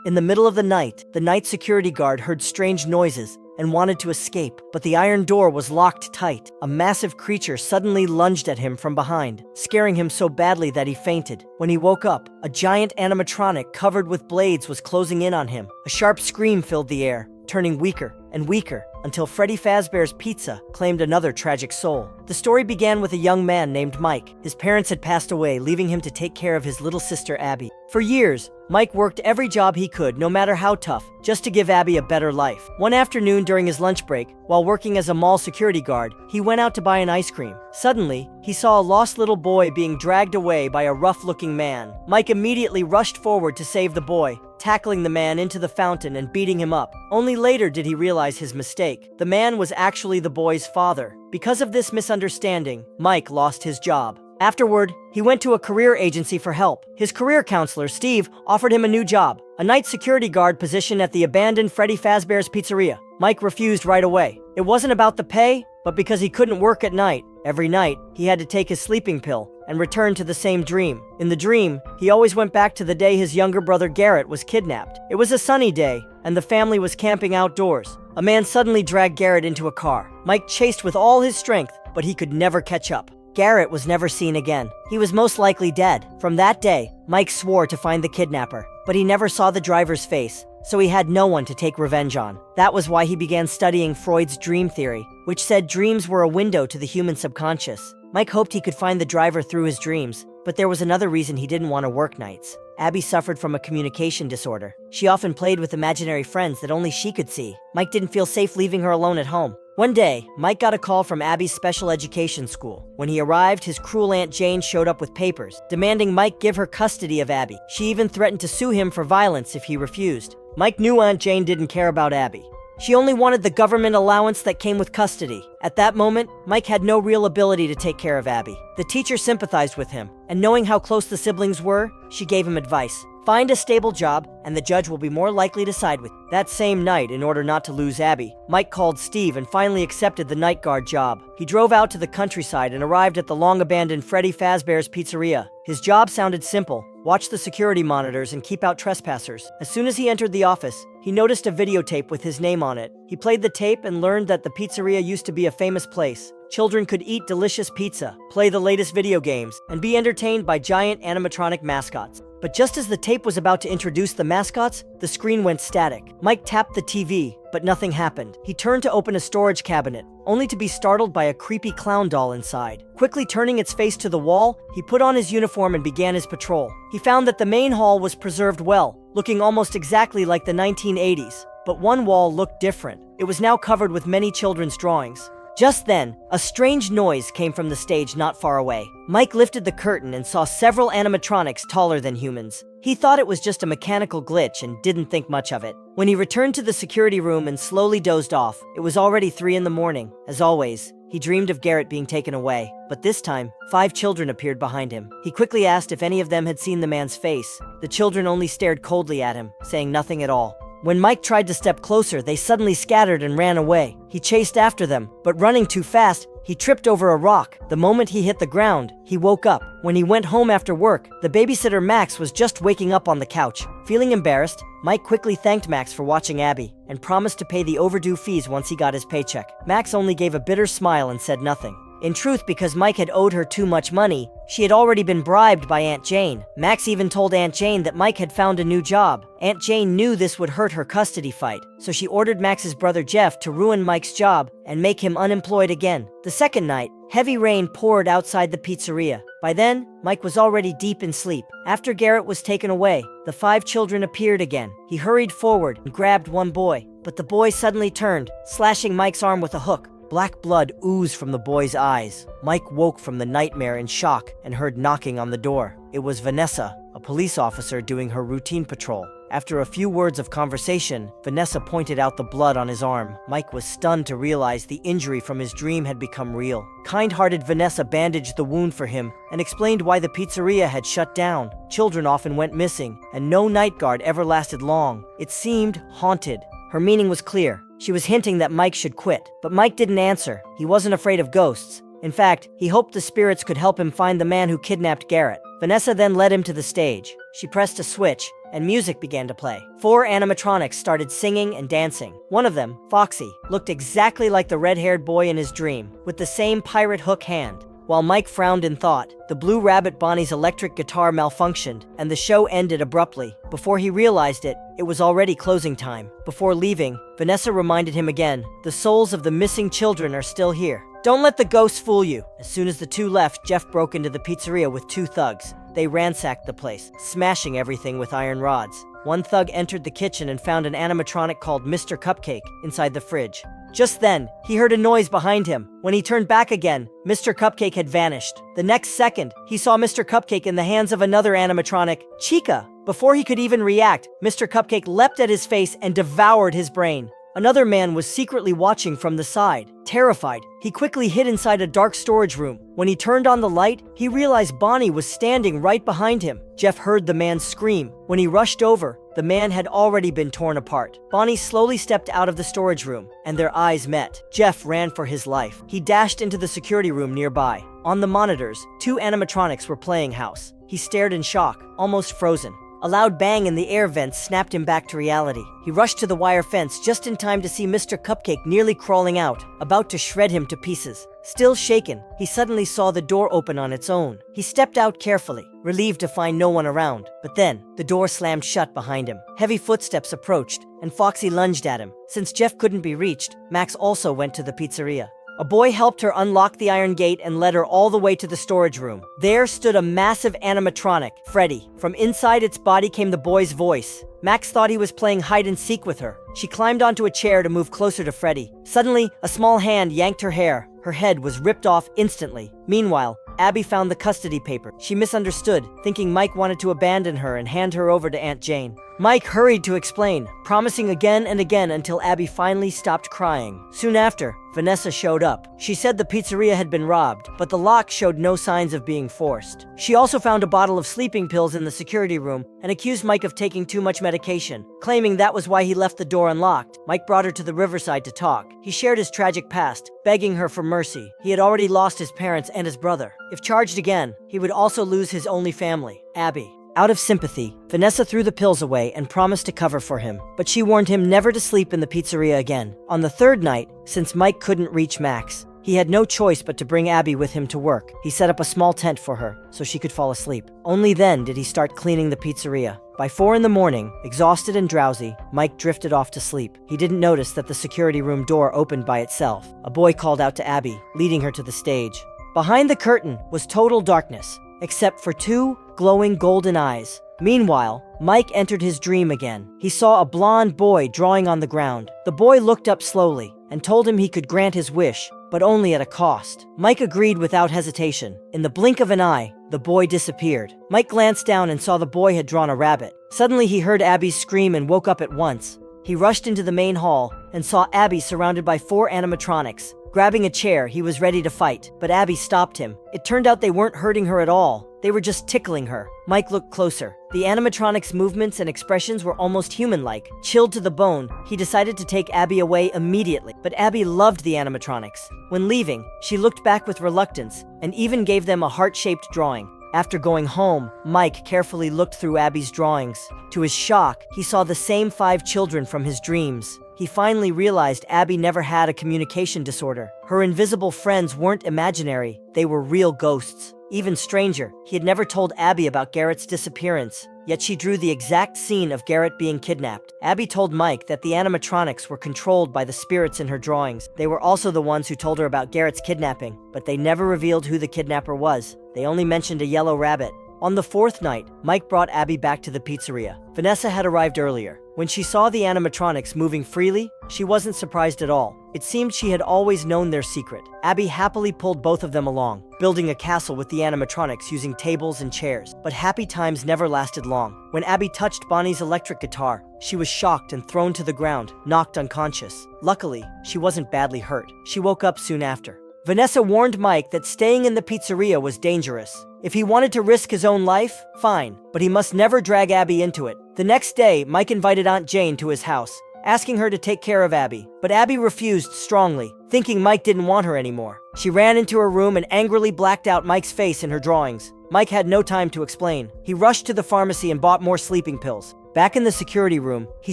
In the middle of the night security guard heard strange noises and wanted to escape, but the iron door was locked tight. A massive creature suddenly lunged at him from behind, scaring him so badly that he fainted. When he woke up, a giant animatronic covered with blades was closing in on him. A sharp scream filled the air, turning weaker and weaker, until Freddy Fazbear's Pizza claimed another tragic soul. The story began with a young man named Mike. His parents had passed away, leaving him to take care of his little sister Abby. For years, Mike worked every job he could, no matter how tough, just to give Abby a better life. One afternoon during his lunch break, while working as a mall security guard, he went out to buy an ice cream. Suddenly, he saw a lost little boy being dragged away by a rough-looking man. Mike immediately rushed forward to save the boy, tackling the man into the fountain and beating him up. Only later did he realize his mistake. The man was actually the boy's father. Because of this misunderstanding, Mike lost his job. Afterward, he went to a career agency for help. His career counselor, Steve, offered him a new job, a night security guard position at the abandoned Freddy Fazbear's Pizzeria. Mike refused right away. It wasn't about the pay, but because he couldn't work at night. Every night, he had to take his sleeping pill and return to the same dream. In the dream, he always went back to the day his younger brother Garrett was kidnapped. It was a sunny day, and the family was camping outdoors. A man suddenly dragged Garrett into a car. Mike chased with all his strength, but he could never catch up. Garrett was never seen again. He was most likely dead. From that day, Mike swore to find the kidnapper, but he never saw the driver's face, so he had no one to take revenge on. That was why he began studying Freud's dream theory, which said dreams were a window to the human subconscious. Mike hoped he could find the driver through his dreams, but there was another reason he didn't want to work nights. Abby suffered from a communication disorder. She often played with imaginary friends that only she could see. Mike didn't feel safe leaving her alone at home. One day, Mike got a call from Abby's special education school. When he arrived, his cruel Aunt Jane showed up with papers, demanding Mike give her custody of Abby. She even threatened to sue him for violence if he refused. Mike knew Aunt Jane didn't care about Abby. She only wanted the government allowance that came with custody. At that moment, Mike had no real ability to take care of Abby. The teacher sympathized with him, and knowing how close the siblings were, she gave him advice. Find a stable job, and the judge will be more likely to side with you. That same night, in order not to lose Abby, Mike called Steve and finally accepted the night guard job. He drove out to the countryside and arrived at the long-abandoned Freddy Fazbear's Pizzeria. His job sounded simple: watch the security monitors and keep out trespassers. As soon as he entered the office, he noticed a videotape with his name on it. He played the tape and learned that the pizzeria used to be a famous place. Children could eat delicious pizza, play the latest video games, and be entertained by giant animatronic mascots. But just as the tape was about to introduce the mascots, the screen went static. Mike tapped the TV, but nothing happened. He turned to open a storage cabinet, only to be startled by a creepy clown doll inside. Quickly turning its face to the wall, he put on his uniform and began his patrol. He found that the main hall was preserved well, looking almost exactly like the 1980s. But one wall looked different. It was now covered with many children's drawings. Just then, a strange noise came from the stage not far away. Mike lifted the curtain and saw several animatronics taller than humans. He thought it was just a mechanical glitch and didn't think much of it. When he returned to the security room and slowly dozed off, it was already 3 in the morning. As always, he dreamed of Garrett being taken away, but this time, 5 children appeared behind him. He quickly asked if any of them had seen the man's face. The children only stared coldly at him, saying nothing at all. When Mike tried to step closer, they suddenly scattered and ran away. He chased after them, but running too fast, he tripped over a rock. The moment he hit the ground, he woke up. When he went home after work, the babysitter Max was just waking up on the couch. Feeling embarrassed, Mike quickly thanked Max for watching Abby and promised to pay the overdue fees once he got his paycheck. Max only gave a bitter smile and said nothing. In truth, because Mike had owed her too much money, she had already been bribed by Aunt Jane. Max even told Aunt Jane that Mike had found a new job. Aunt Jane knew this would hurt her custody fight, so she ordered Max's brother Jeff to ruin Mike's job and make him unemployed again. The second night, heavy rain poured outside the pizzeria. By then, Mike was already deep in sleep. After Garrett was taken away, the 5 children appeared again. He hurried forward and grabbed one boy, but the boy suddenly turned, slashing Mike's arm with a hook. Black blood oozed from the boy's eyes. Mike woke from the nightmare in shock and heard knocking on the door. It was Vanessa, a police officer doing her routine patrol. After a few words of conversation, Vanessa pointed out the blood on his arm. Mike was stunned to realize the injury from his dream had become real. Kind-hearted Vanessa bandaged the wound for him and explained why the pizzeria had shut down. Children often went missing, and no night guard ever lasted long. It seemed haunted. Her meaning was clear. She was hinting that Mike should quit, but Mike didn't answer. He wasn't afraid of ghosts. In fact, he hoped the spirits could help him find the man who kidnapped Garrett. Vanessa then led him to the stage. She pressed a switch, and music began to play. 4 animatronics started singing and dancing. One of them, Foxy, looked exactly like the red-haired boy in his dream, with the same pirate hook hand. While Mike frowned in thought, the Blue Rabbit Bonnie's electric guitar malfunctioned, and the show ended abruptly. Before he realized it, it was already closing time. Before leaving, Vanessa reminded him again, the souls of the missing children are still here. Don't let the ghosts fool you. As soon as the two left, Jeff broke into the pizzeria with 2 thugs. They ransacked the place, smashing everything with iron rods. One thug entered the kitchen and found an animatronic called Mr. Cupcake inside the fridge. Just then, he heard a noise behind him. When he turned back again, Mr. Cupcake had vanished. The next second, he saw Mr. Cupcake in the hands of another animatronic, Chica. Before he could even react, Mr. Cupcake leapt at his face and devoured his brain. Another man was secretly watching from the side. Terrified, he quickly hid inside a dark storage room. When he turned on the light, he realized Bonnie was standing right behind him. Jeff heard the man scream. When he rushed over, the man had already been torn apart. Bonnie slowly stepped out of the storage room, and their eyes met. Jeff ran for his life. He dashed into the security room nearby. On the monitors, 2 animatronics were playing house. He stared in shock, almost frozen. A loud bang in the air vents snapped him back to reality. He rushed to the wire fence just in time to see Mr. Cupcake nearly crawling out, about to shred him to pieces. Still shaken, he suddenly saw the door open on its own. He stepped out carefully, relieved to find no one around. But then, the door slammed shut behind him. Heavy footsteps approached, and Foxy lunged at him. Since Jeff couldn't be reached, Max also went to the pizzeria. A boy helped her unlock the iron gate and led her all the way to the storage room. There stood a massive animatronic, Freddy. From inside its body came the boy's voice. Max thought he was playing hide-and-seek with her. She climbed onto a chair to move closer to Freddy. Suddenly, a small hand yanked her hair. Her head was ripped off instantly. Meanwhile, Abby found the custody paper. She misunderstood, thinking Mike wanted to abandon her and hand her over to Aunt Jane. Mike hurried to explain, promising again and again until Abby finally stopped crying. Soon after, Vanessa showed up. She said the pizzeria had been robbed, but the lock showed no signs of being forced. She also found a bottle of sleeping pills in the security room and accused Mike of taking too much medication, claiming that was why he left the door unlocked. Mike brought her to the riverside to talk. He shared his tragic past, begging her for mercy. He had already lost his parents and his brother. If charged again, he would also lose his only family, Abby. Out of sympathy, Vanessa threw the pills away and promised to cover for him, but she warned him never to sleep in the pizzeria again. On the 3rd night, since Mike couldn't reach Max, he had no choice but to bring Abby with him to work. He set up a small tent for her, so she could fall asleep. Only then did he start cleaning the pizzeria. By 4 in the morning, exhausted and drowsy, Mike drifted off to sleep. He didn't notice that the security room door opened by itself. A boy called out to Abby, leading her to the stage. Behind the curtain was total darkness, except for 2 glowing golden eyes. Meanwhile, Mike entered his dream again. He saw a blonde boy drawing on the ground. The boy looked up slowly and told him he could grant his wish, but only at a cost. Mike agreed without hesitation. In the blink of an eye, the boy disappeared. Mike glanced down and saw the boy had drawn a rabbit. Suddenly he heard Abby scream and woke up at once. He rushed into the main hall and saw Abby surrounded by 4 animatronics. Grabbing a chair, he was ready to fight, but Abby stopped him. It turned out they weren't hurting her at all. They were just tickling her. Mike looked closer. The animatronics' movements and expressions were almost human-like. Chilled to the bone, he decided to take Abby away immediately. But Abby loved the animatronics. When leaving, she looked back with reluctance and even gave them a heart-shaped drawing. After going home, Mike carefully looked through Abby's drawings. To his shock, he saw the same 5 children from his dreams. He finally realized Abby never had a communication disorder. Her invisible friends weren't imaginary, they were real ghosts. Even stranger, he had never told Abby about Garrett's disappearance, yet she drew the exact scene of Garrett being kidnapped. Abby told Mike that the animatronics were controlled by the spirits in her drawings. They were also the ones who told her about Garrett's kidnapping, but they never revealed who the kidnapper was. They only mentioned a yellow rabbit. On the 4th night, Mike brought Abby back to the pizzeria. Vanessa had arrived earlier. When she saw the animatronics moving freely, she wasn't surprised at all. It seemed she had always known their secret. Abby happily pulled both of them along, building a castle with the animatronics using tables and chairs. But happy times never lasted long. When Abby touched Bonnie's electric guitar, she was shocked and thrown to the ground, knocked unconscious. Luckily, she wasn't badly hurt. She woke up soon after. Vanessa warned Mike that staying in the pizzeria was dangerous. If he wanted to risk his own life, fine, but he must never drag Abby into it. The next day, Mike invited Aunt Jane to his house. asking her to take care of Abby. But Abby refused strongly, thinking Mike didn't want her anymore. She ran into her room and angrily blacked out Mike's face in her drawings. Mike had no time to explain. He rushed to the pharmacy and bought more sleeping pills. Back in the security room, he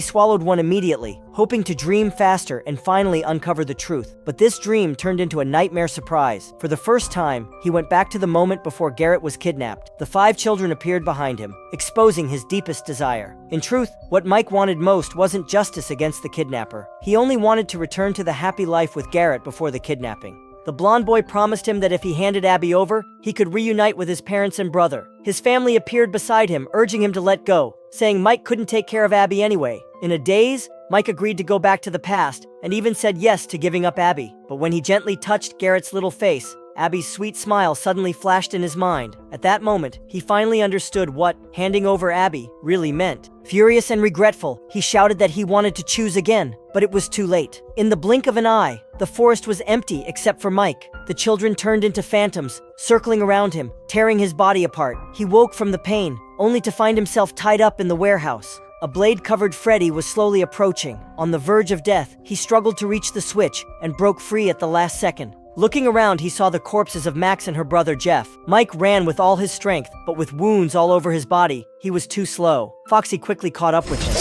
swallowed one immediately, hoping to dream faster and finally uncover the truth. But this dream turned into a nightmare surprise. For the first time, he went back to the moment before Garrett was kidnapped. The 5 children appeared behind him, exposing his deepest desire. In truth, what Mike wanted most wasn't justice against the kidnapper. He only wanted to return to the happy life with Garrett before the kidnapping. The blonde boy promised him that if he handed Abby over, he could reunite with his parents and brother. His family appeared beside him, urging him to let go, saying Mike couldn't take care of Abby anyway. In a daze, Mike agreed to go back to the past and even said yes to giving up Abby. But when he gently touched Garrett's little face, Abby's sweet smile suddenly flashed in his mind. At that moment, he finally understood what handing over Abby really meant. Furious and regretful, he shouted that he wanted to choose again, but it was too late. In the blink of an eye, the forest was empty except for Mike. The children turned into phantoms, circling around him, tearing his body apart. He woke from the pain, only to find himself tied up in the warehouse. A blade-covered Freddy was slowly approaching. On the verge of death, he struggled to reach the switch and broke free at the last second. Looking around, he saw the corpses of Max and her brother Jeff. Mike ran with all his strength, but with wounds all over his body, he was too slow. Foxy quickly caught up with him.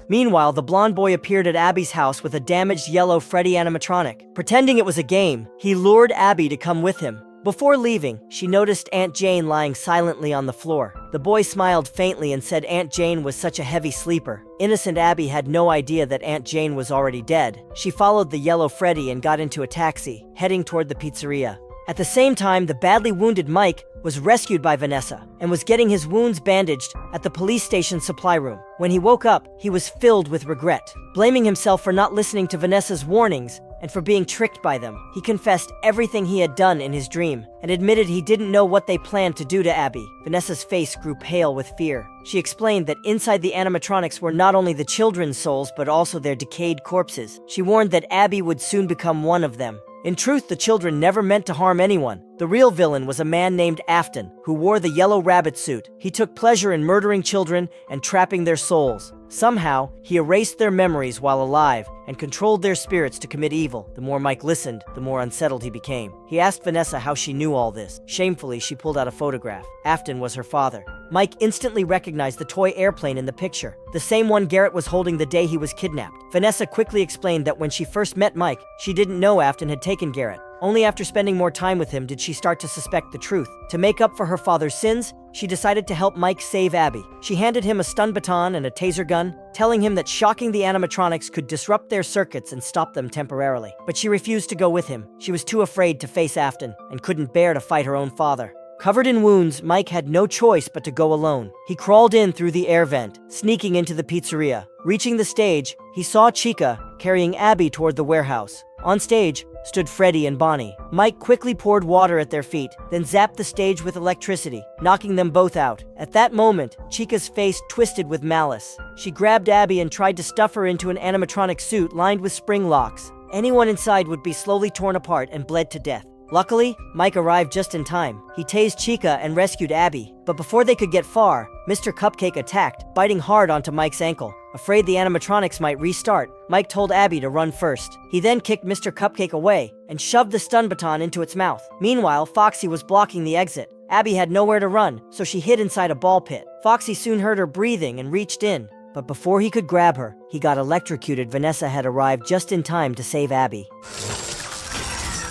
Meanwhile, the blonde boy appeared at Abby's house with a damaged yellow Freddy animatronic. Pretending it was a game, he lured Abby to come with him. Before leaving, she noticed Aunt Jane lying silently on the floor. The boy smiled faintly and said Aunt Jane was such a heavy sleeper. Innocent Abby had no idea that Aunt Jane was already dead. She followed the yellow Freddy and got into a taxi, heading toward the pizzeria. At the same time, the badly wounded Mike was rescued by Vanessa and was getting his wounds bandaged at the police station supply room. When he woke up, he was filled with regret. Blaming himself for not listening to Vanessa's warnings and for being tricked by them, he confessed everything he had done in his dream and admitted he didn't know what they planned to do to Abby. Vanessa's face grew pale with fear. She explained that inside the animatronics were not only the children's souls but also their decayed corpses. She warned that Abby would soon become one of them. In truth, the children never meant to harm anyone. The real villain was a man named Afton, who wore the yellow rabbit suit. He took pleasure in murdering children and trapping their souls. Somehow, he erased their memories while alive and controlled their spirits to commit evil. The more Mike listened, the more unsettled he became. He asked Vanessa how she knew all this. Shamefully, she pulled out a photograph. Afton was her father. Mike instantly recognized the toy airplane in the picture, the same one Garrett was holding the day he was kidnapped. Vanessa quickly explained that when she first met Mike, she didn't know Afton had taken Garrett. Only after spending more time with him did she start to suspect the truth. To make up for her father's sins, she decided to help Mike save Abby. She handed him a stun baton and a taser gun, telling him that shocking the animatronics could disrupt their circuits and stop them temporarily. But she refused to go with him. She was too afraid to face Afton and couldn't bear to fight her own father. Covered in wounds, Mike had no choice but to go alone. He crawled in through the air vent, sneaking into the pizzeria. Reaching the stage, he saw Chica carrying Abby toward the warehouse. On stage stood Freddy and Bonnie. Mike quickly poured water at their feet, then zapped the stage with electricity, knocking them both out. At that moment, Chica's face twisted with malice. She grabbed Abby and tried to stuff her into an animatronic suit lined with spring locks. Anyone inside would be slowly torn apart and bled to death. Luckily, Mike arrived just in time. He tased Chica and rescued Abby. But before they could get far, Mr. Cupcake attacked, biting hard onto Mike's ankle. Afraid the animatronics might restart, Mike told Abby to run first. He then kicked Mr. Cupcake away and shoved the stun baton into its mouth. Meanwhile, Foxy was blocking the exit. Abby had nowhere to run, so she hid inside a ball pit. Foxy soon heard her breathing and reached in. But before he could grab her, he got electrocuted. Vanessa had arrived just in time to save Abby.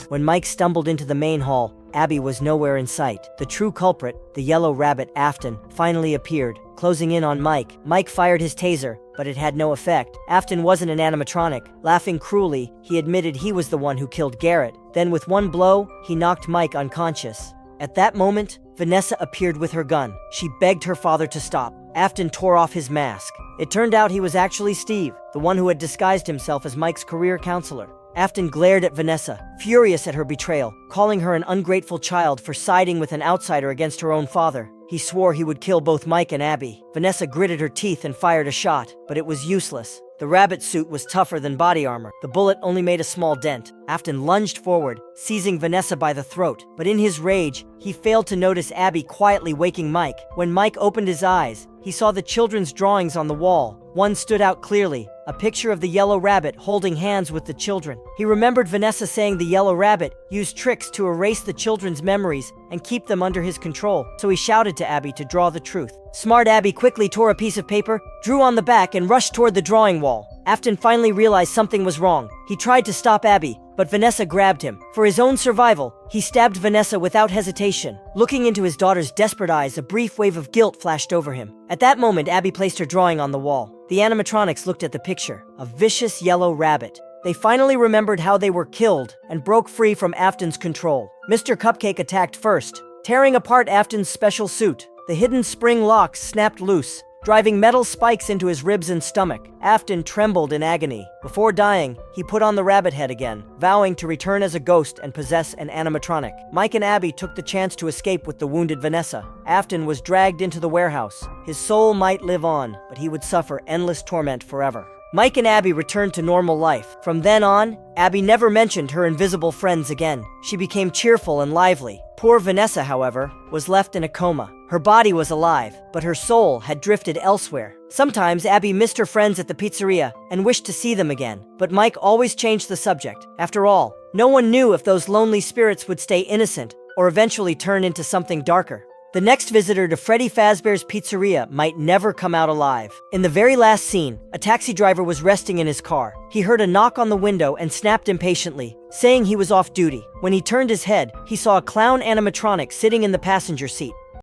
When Mike stumbled into the main hall, Abby was nowhere in sight. The true culprit, the yellow rabbit Afton, finally appeared, closing in on Mike. Mike fired his taser, but it had no effect. Afton wasn't an animatronic. Laughing cruelly, he admitted he was the one who killed Garrett. Then with one blow, he knocked Mike unconscious. At that moment, Vanessa appeared with her gun. She begged her father to stop. Afton tore off his mask. It turned out he was actually Steve, the one who had disguised himself as Mike's career counselor. Afton glared at Vanessa, furious at her betrayal, calling her an ungrateful child for siding with an outsider against her own father. He swore he would kill both Mike and Abby. Vanessa gritted her teeth and fired a shot, but it was useless. The rabbit suit was tougher than body armor. The bullet only made a small dent. Afton lunged forward, seizing Vanessa by the throat. But in his rage, he failed to notice Abby quietly waking Mike. When Mike opened his eyes, he saw the children's drawings on the wall. One stood out clearly, a picture of the yellow rabbit holding hands with the children. He remembered Vanessa saying the yellow rabbit used tricks to erase the children's memories and keep them under his control, so he shouted to Abby to draw the truth. Smart Abby quickly tore a piece of paper, drew on the back, and rushed toward the drawing wall. Afton finally realized something was wrong. He tried to stop Abby, but Vanessa grabbed him. For his own survival, he stabbed Vanessa without hesitation. Looking into his daughter's desperate eyes, a brief wave of guilt flashed over him. At that moment, Abby placed her drawing on the wall. The animatronics looked at the picture, a vicious yellow rabbit. They finally remembered how they were killed and broke free from Afton's control. Mr. Cupcake attacked first, tearing apart Afton's special suit. The hidden spring locks snapped loose, driving metal spikes into his ribs and stomach. Afton trembled in agony. Before dying, he put on the rabbit head again, vowing to return as a ghost and possess an animatronic. Mike and Abby took the chance to escape with the wounded Vanessa. Afton was dragged into the warehouse. His soul might live on, but he would suffer endless torment forever. Mike and Abby returned to normal life. From then on, Abby never mentioned her invisible friends again. She became cheerful and lively. Poor Vanessa, however, was left in a coma. Her body was alive, but her soul had drifted elsewhere. Sometimes Abby missed her friends at the pizzeria and wished to see them again, but Mike always changed the subject. After all, no one knew if those lonely spirits would stay innocent or eventually turn into something darker. The next visitor to Freddy Fazbear's Pizzeria might never come out alive. In the very last scene, a taxi driver was resting in his car. He heard a knock on the window and snapped impatiently, saying he was off duty. When he turned his head, he saw a clown animatronic sitting in the passenger seat.